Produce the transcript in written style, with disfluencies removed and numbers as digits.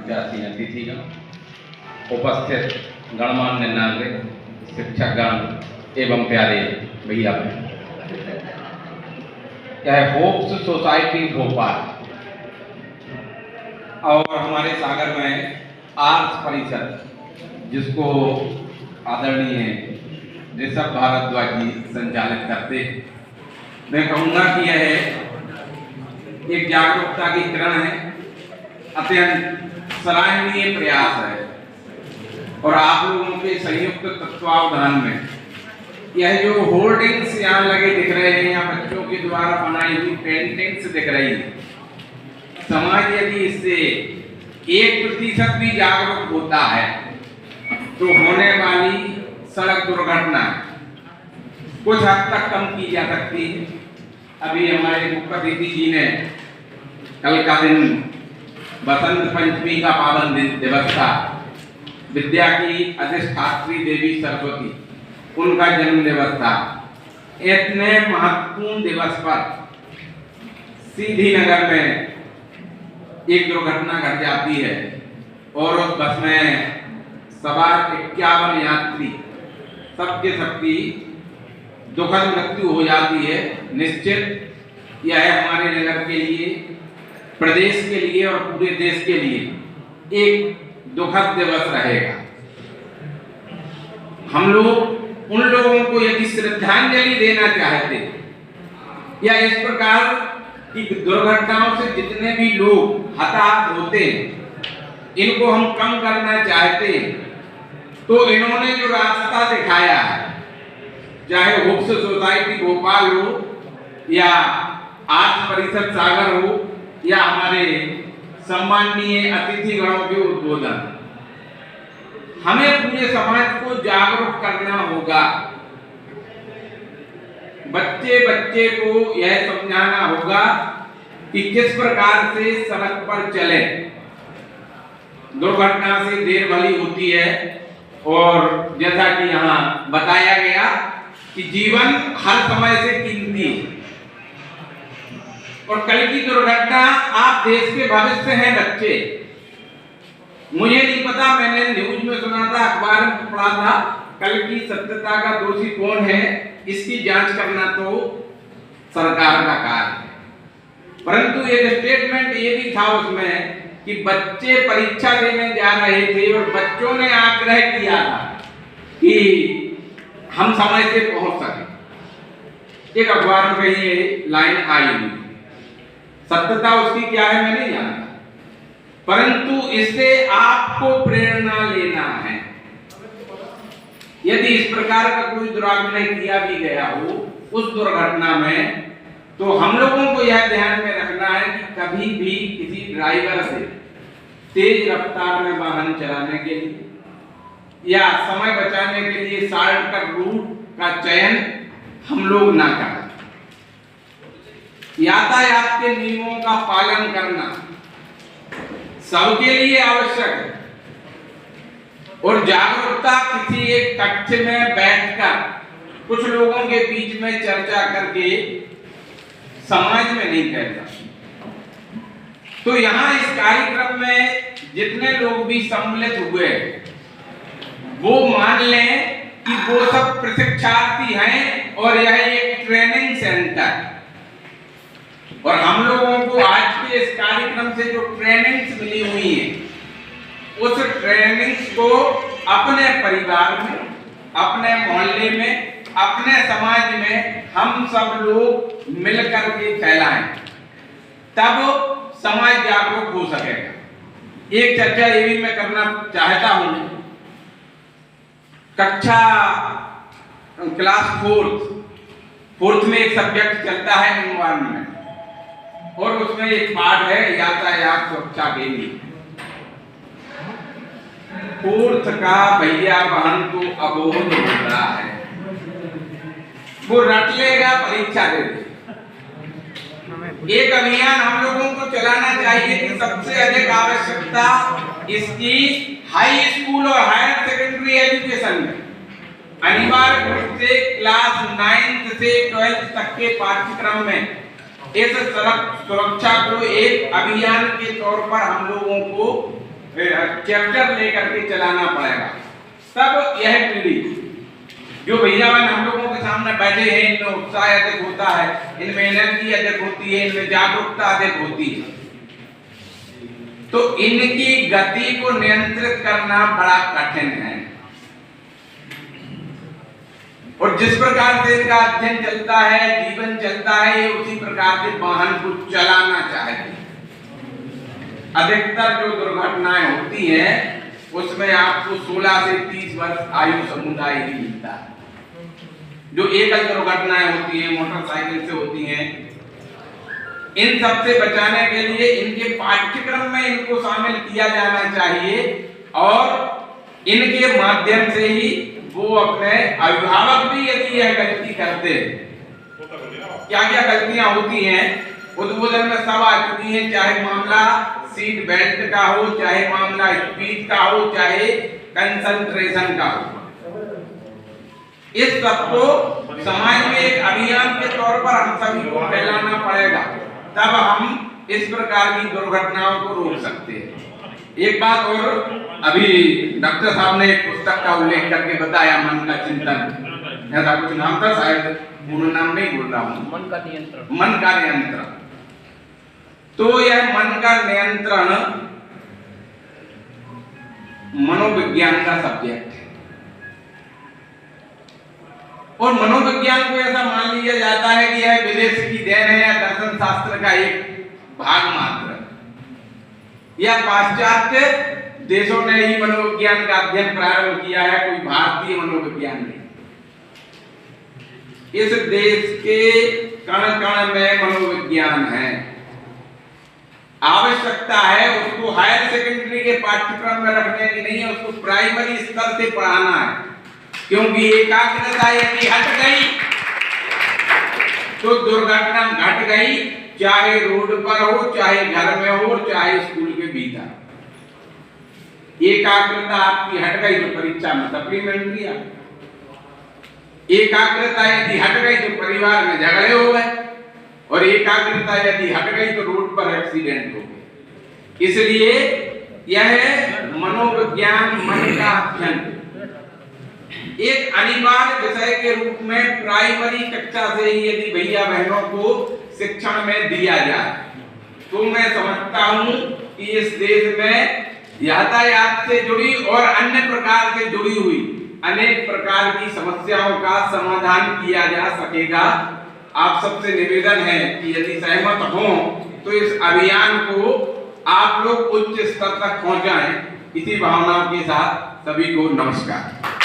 व्यासीन अतिथिगण, उपस्थित गणमान्य नागरिक, शिक्षकगण एवं प्यारे भैया बहन, यह होप्स सोसाइटी भोपाल और हमारे सागर में आर्ट्स परिषद, जिसको आदरणीय ऋषभ भारद्वाज जी संचालित करते हैं, मैं कहूँगा कि यह एक जागरूकता की किरण है, अत्यंत सराहनीय प्रयास है और आप लोगों के संयुक्त तत्वावधान में यह जो होर्डिंग्स यहाँ लगे दिख रहे हैं या बच्चों के द्वारा बनाई हुई पेंटिंग्स दिख रही है, समाज यदि इससे 1% भी जागरूक होता है तो होने वाली सड़क दुर्घटना कुछ हद तक कम की जा सकती है। अभी हमारे मुख्य अतिथि जी ने कल का दिन बसंत पंचमी का पावन दिवस था, विद्या की अधिष्ठात्री देवी सरस्वती, उनका जन्म दिवस था। इतने महत्वपूर्ण दिवस पर सीधी नगर में एक दुर्घटना घट जाती है और उस बस में सवार 51 यात्री सबकी दुखद मृत्यु हो जाती है। निश्चित यह हमारे नगर के लिए, प्रदेश के लिए और पूरे देश के लिए एक दुखद दिवस रहेगा। हम लोग उन लोगों को यदि श्रद्धांजलि देना चाहते या इस प्रकार की दुर्घटनाओं से जितने भी लोग हताहत होते हैं, इनको हम कम करना चाहते हैं, तो इन्होंने जो रास्ता दिखाया है, चाहे होप्स सोसाइटी भोपाल हो या आर्ट्स परिषद सागर हो या हमारे सम्माननीय अतिथिगणों के उद्बोधन, हमें पूरे समाज को जागरूक करना होगा। बच्चे को यह समझाना होगा कि किस प्रकार से सड़क पर चले। दुर्घटना से देर भली होती है और जैसा कि यहाँ बताया गया कि जीवन हर समय से कीमती है और कल की दुर्घटना आप देश के भविष्य हैं बच्चे। मुझे नहीं पता, मैंने न्यूज में सुना था, अखबार में पढ़ा था, कल की सत्यता का दोषी कौन है इसकी जांच करना तो सरकार का कार्य है। परंतु एक स्टेटमेंट ये भी था उसमें कि बच्चे परीक्षा देने जा रहे थे और बच्चों ने आग्रह किया था कि हम समय से पहुंच सके। एक अखबार में ये लाइन आई हुई, सत्यता उसकी क्या है मैं नहीं जानता, परंतु इससे आपको प्रेरणा लेना है। यदि इस प्रकार का कोई दुराग्रह किया भी गया हो उस दुर्घटना में, तो हम लोगों को यह ध्यान में रखना है कि कभी भी किसी ड्राइवर से तेज रफ्तार में वाहन चलाने के लिए या समय बचाने के लिए शॉर्टकट रूट का चयन हम लोग ना करें। यातायात के नियमों का पालन करना सबके लिए आवश्यक है और जागरूकता किसी एक कक्ष में बैठकर कुछ लोगों के बीच में चर्चा करके समाज में नहीं कहता। तो यहाँ इस कार्यक्रम में जितने लोग भी सम्मिलित हुए वो मान लें कि वो सब प्रशिक्षार्थी हैं और यह एक ट्रेनिंग सेंटर, और हम लोगों को आज के इस कार्यक्रम से जो ट्रेनिंग्स मिली हुई है उस ट्रेनिंग्स को अपने परिवार में, अपने मोहल्ले में, अपने समाज में हम सब लोग मिलकर के फैलाएं, तब समाज जागरूक हो सकेगा। एक चर्चा ये भी मैं करना चाहता हूं। कक्षा क्लास फोर्थ में एक सब्जेक्ट चलता है एनवायरनमेंट, और उसमें एक पाठ है यातायात सुरक्षा के लिए। फोर्थ का भैया बहन को अबोध हो रहा है, वो रट लेगा, परीक्षा दे दे। एक अभियान हम लोगों को चलाना चाहिए कि सबसे अधिक आवश्यकता इसकी हाई स्कूल और हायर सेकेंडरी एजुकेशन में अनिवार्य रूप से क्लास 9 से 12 तक के पाठ्यक्रम में इस सड़क सुरक्षा को एक अभियान के तौर पर हम लोगों को चैप्टर लेकर के चलाना पड़ेगा। तब यह पीढ़ी जो भैया बहन हम लोगों के सामने बैठे हैं, इनमें उत्साह अधिक होता है, इनमें एनर्जी अधिक होती है, इनमें जागरूकता अधिक होती है, तो इनकी गति को नियंत्रित करना बड़ा कठिन है। और जिस प्रकार से इनका अध्ययन चलता है, जीवन चलता है, ये उसी प्रकार से वाहन को चलाना चाहते हैं। अधिकतर जो दुर्घटनाएं होती हैं उसमें आपको 16 से 30 वर्ष आयु समुदाय ही मिलता है। जो एकल दुर्घटनाएं होती हैं, मोटरसाइकिल से होती हैं, इन सब से बचाने के लिए इनके पाठ्यक्रम में इनको शामिल किया जाना चाहिए और इनके माध्यम से ही वो अपने अभिभावक भी यदि यह गलती करते क्या क्या गलतियां होती हैं उद्बोधन में सब आ चुकी हैं, चाहे मामला सीट बेल्ट का हो, चाहे मामला स्पीड का हो, चाहे कंसंट्रेशन का हो। इस सबको समाज में एक अभियान के तौर पर हम सभी को फैलाना पड़ेगा, तब हम इस प्रकार की दुर्घटनाओं को रोक सकते हैं। एक बात और, अभी डॉक्टर साहब ने एक पुस्तक का उल्लेख करके बताया, मन का चिंतन, ऐसा कुछ नाम था, शायद पूर्ण नाम नहीं बोल रहा हूँ, मन का नियंत्रण। मन का नियंत्रण। तो यह मन का नियंत्रण मनोविज्ञान का सब्जेक्ट है और मनोविज्ञान को ऐसा मान लिया जाता है कि यह विदेश की देन है या दर्शन शास्त्र का एक भाग मात्र, या पाश्चात्य देशों ने ही मनोविज्ञान का अध्ययन प्रारंभ किया है, कोई भारतीय मनोविज्ञान नहीं। इस देश के कण कण में मनोविज्ञान है। आवश्यकता है उसको हायर सेकेंडरी के पाठ्यक्रम में रखने की नहीं है, उसको प्राइमरी स्तर से पढ़ाना है, क्योंकि एकाग्रता यदि हट गई तो दुर्घटना घट गई, चाहे रोड पर हो, चाहे घर में हो, चाहे स्कूल के भीतर। एकाग्रता आपकी हट गई तो परीक्षा में सप्लीमेंट्री आ, एकाग्रता यदि हट गई तो परिवार में झगड़े हो गए, और एकाग्रता यदि हट गई तो रोड पर एक्सीडेंट हो गए। इसलिए यह मनोविज्ञान, मन का अध्ययन एक अनिवार्य विषय के रूप में प्राइमरी कक्षा से ही यदि भैया बहनों को शिक्षण में दिया जाए तो मैं समझता हूं कि इस देश में यातायात से जुड़ी और अन्य प्रकार से जुड़ी हुई अनेक प्रकार की समस्याओं का समाधान किया जा सकेगा। आप सबसे निवेदन है कि यदि सहमत हो तो इस अभियान को आप लोग उच्च स्तर तक पहुंचाएं। इसी भावनाओं के साथ सभी को नमस्कार।